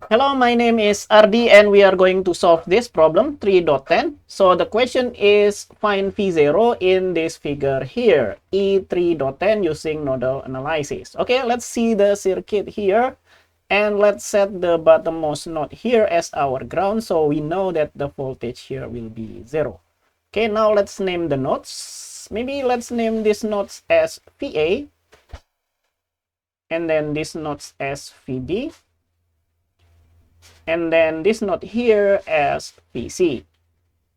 Hello, my name is RD and we are going to solve this problem 3.10. So the question is find V0 in this figure here, E3.10 using nodal analysis. Okay, let's see the circuit here and let's set the bottommost node here as our ground so we know that the voltage here will be 0. Okay, now let's name the nodes. Maybe let's name these nodes as VA and then these nodes as VB. And then this node here as VC.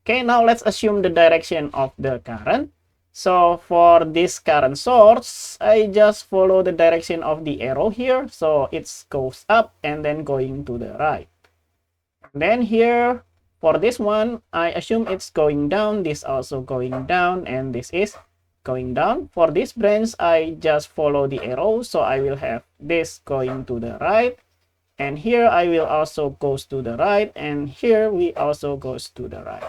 Okay, now let's assume the direction of the current. So for this current source, I just follow the direction of the arrow here. So it goes up and then going to the right. And then here, for this one, I assume it's going down. This also going down and this is going down. For this branch, I just follow the arrow. So I will have this going to the right. And here I will also goes to the right, and here we also goes to the right.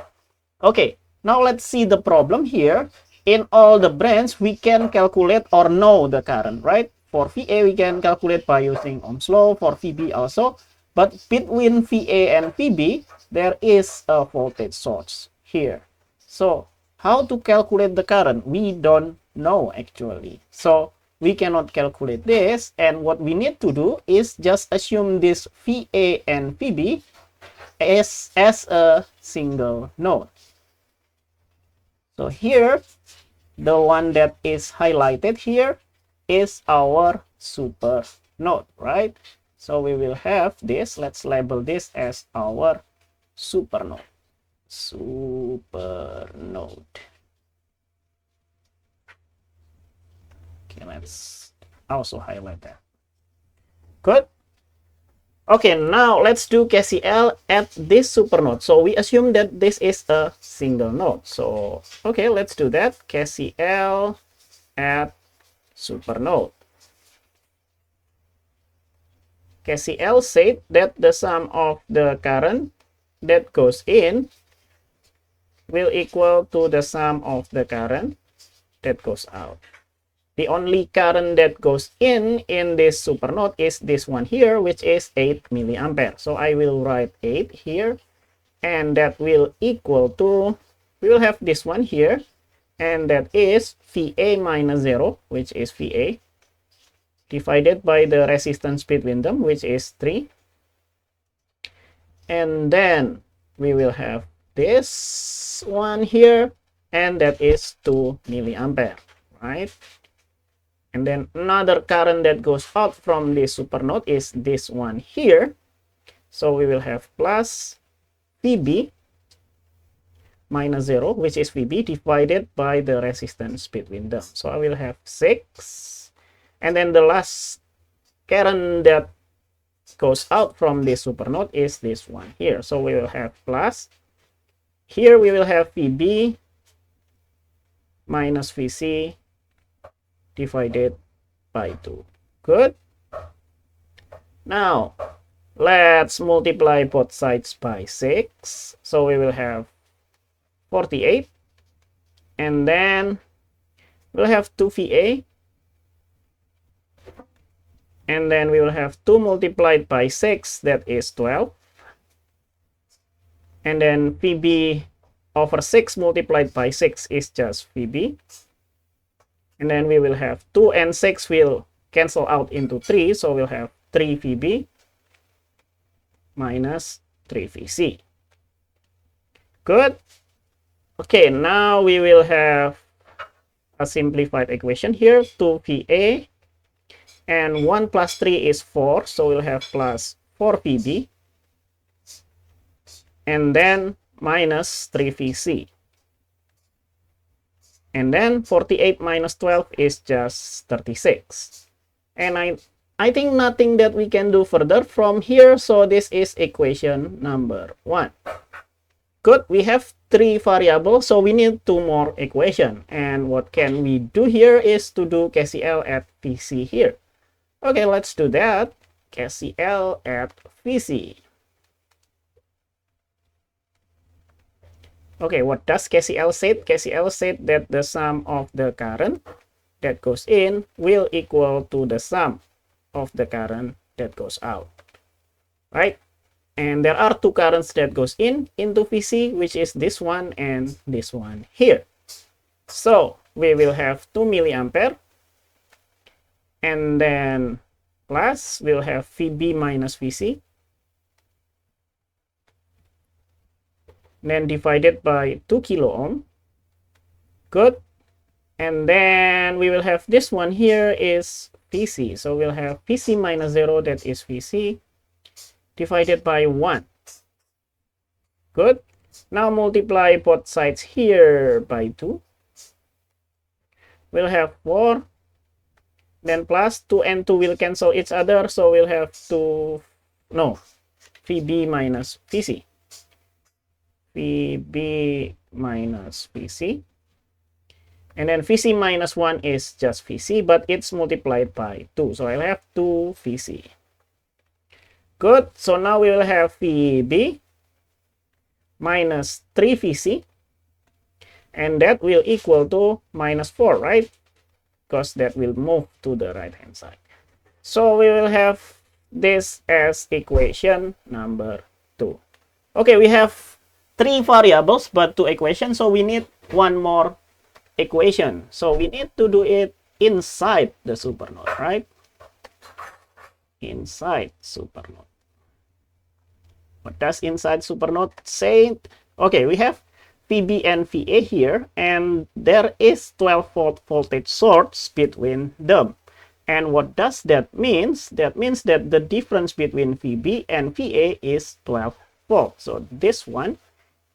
Okay, now let's see the problem here. In all the branches, we can calculate or know the current, right? For VA, we can calculate by using Ohm's law, for VB also. But between VA and VB, there is a voltage source here. So, how to calculate the current? We don't know actually. So, we cannot calculate this, and what we need to do is just assume this VA and VB as a single node. So here, the one that is highlighted here is our super node, right? So we will have this, let's label this as our super node. Super node. Okay, let's also highlight that. Good. Okay, now let's do KCL at this supernode. So we assume that this is a single node. So, okay, let's do that. KCL at supernode. KCL said that the sum of the current that goes in will equal to the sum of the current that goes out. The only current that goes in this supernode is this one here, which is 8 milliampere. So I will write 8 here, and that will equal to, we will have this one here, and that is VA minus 0, which is VA, divided by the resistance between them, which is 3. And then we will have this one here, and that is 2 milliampere, right? And then another current that goes out from this supernode is this one here. So we will have plus VB minus 0, which is VB, divided by the resistance between them. So I will have 6. And then the last current that goes out from this supernode is this one here. So we will have plus. Here we will have VB minus VC divided by 2. Good. Now, let's multiply both sides by 6. So we will have 48. And then we'll have 2 VA. And then we will have 2 multiplied by 6, that is 12. And then VB over 6 multiplied by 6 is just VB. And then we will have 2 and 6 will cancel out into 3. So we'll have 3 VB minus 3 VC. Good. Okay, now we will have a simplified equation here. 2 VA and 1 plus 3 is 4. So we'll have plus 4 VB. And then minus 3 VC. And then 48 minus 12 is just 36. And I think nothing that we can do further from here. So this is equation number 1. Good. We have 3 variables. So we need 2 more equations. And what can we do here is to do KCL at VC here. Okay, let's do that. KCL at VC. Okay, what does KCL say? KCL said that the sum of the current that goes in will equal to the sum of the current that goes out. Right? And there are two currents that goes into VC, which is this one and this one here. So we will have 2 milliampere, and then plus we'll have VB minus VC, then divided by 2 kilo ohm. Good. And then we will have this one here is VC. So we'll have VC minus 0, that is VC, divided by 1. Good. Now multiply both sides here by 2. We'll have 4. Then plus 2 and 2 will cancel each other. So we'll have VB minus VC. VB minus VC. And then VC minus 1 is just VC, but it's multiplied by 2. So I'll have 2 VC. Good. So now we will have VB minus 3 VC. And that will equal to minus 4, right? Because that will move to the right-hand side. So we will have this as equation number 2. Okay, we have 3 variables, but 2 equations. So we need one more equation. So we need to do it inside the supernode, right? Inside supernode. What does inside supernode say? Okay, we have VB and VA here, and there is 12-volt voltage source between them. And what does that mean? That means that the difference between VB and VA is 12 volts. So this one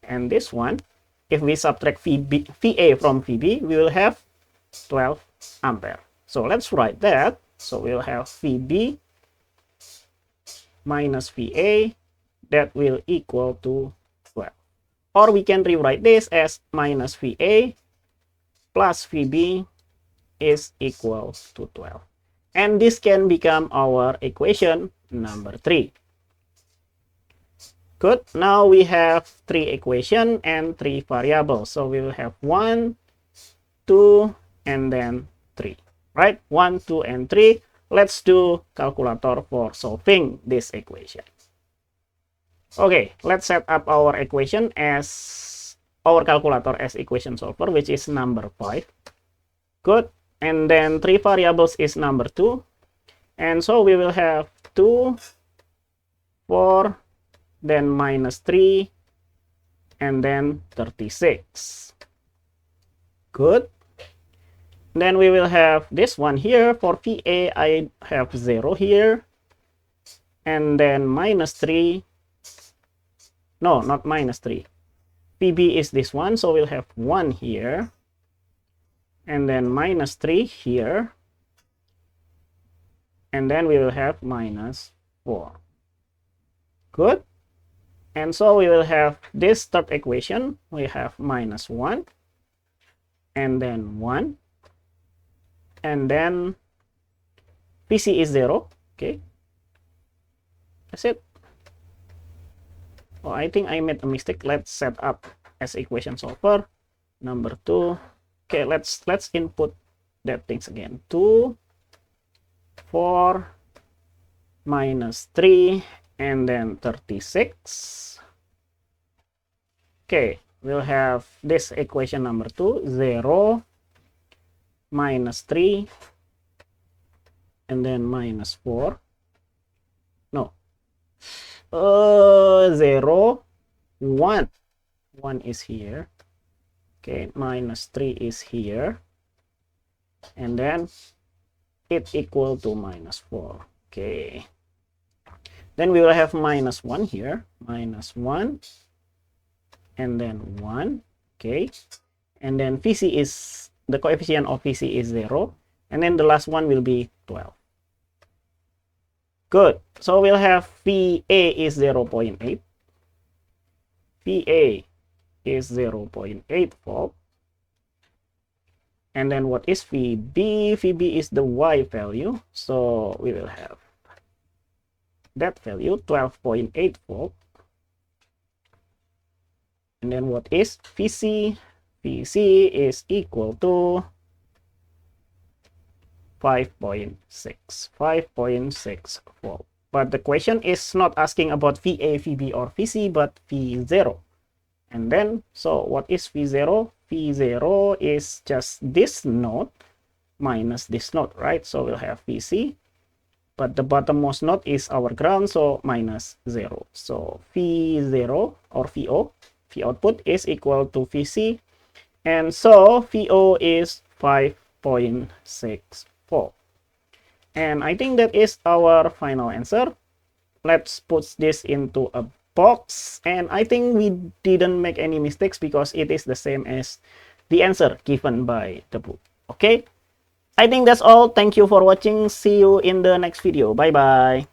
and this one, if we subtract VA from VB, we will have 12 ampere. So let's write that. So we'll have VB minus VA, that will equal to 12. Or we can rewrite this as minus VA plus VB is equal to 12. And this can become our equation number 3. Good. Now we have 3 equations and 3 variables. So we will have 1, 2, and then 3. Right? 1, 2, and 3. Let's do calculator for solving this equation. Okay, let's set up our equation as our calculator as equation solver, which is number 5. Good. And then 3 variables is number 2. And so we will have 2, 4, then minus 3, and then 36. Good. Then we will have this one here. For VA, I have 0 here. And then minus 3. No, not minus 3. VB is this one, so we'll have 1 here. And then minus 3 here. And then we will have minus 4. Good. And so we will have this third equation. We have minus 1. And then 1. And then VC is 0. Okay. That's it. Oh, I think I made a mistake. Let's set up as equation solver. Number 2. Okay, let's input that things again. 2, 4, minus 3, and then 36. Okay, we'll have this equation number 2, 0, minus 3, and then minus 4. No. 0, 1. 1 is here. Okay, minus 3 is here. And then it's equal to minus 4. Okay. Then we will have minus 1 here. Minus 1. And then 1. Okay. And then VC is, the coefficient of VC is 0. And then the last one will be 12. Good. So we'll have VA is 0.8. VA is 0.8 volt. And then what is VB? VB is the Y value. So we will have that value, 12.8 volt. And then what is VC? VC is equal to 5.6 volt. But the question is not asking about VA, VB, or VC, but V0. And then, so what is V0? V0 is just this node minus this node, right? So we'll have VC, but the bottommost node is our ground, so minus 0. So V0 or VO, V output is equal to VC, and so VO is 5.64. And I think that is our final answer. Let's put this into a box, and I think we didn't make any mistakes because it is the same as the answer given by the book. Okay, I think that's all. Thank you for watching. See you in the next video. Bye bye.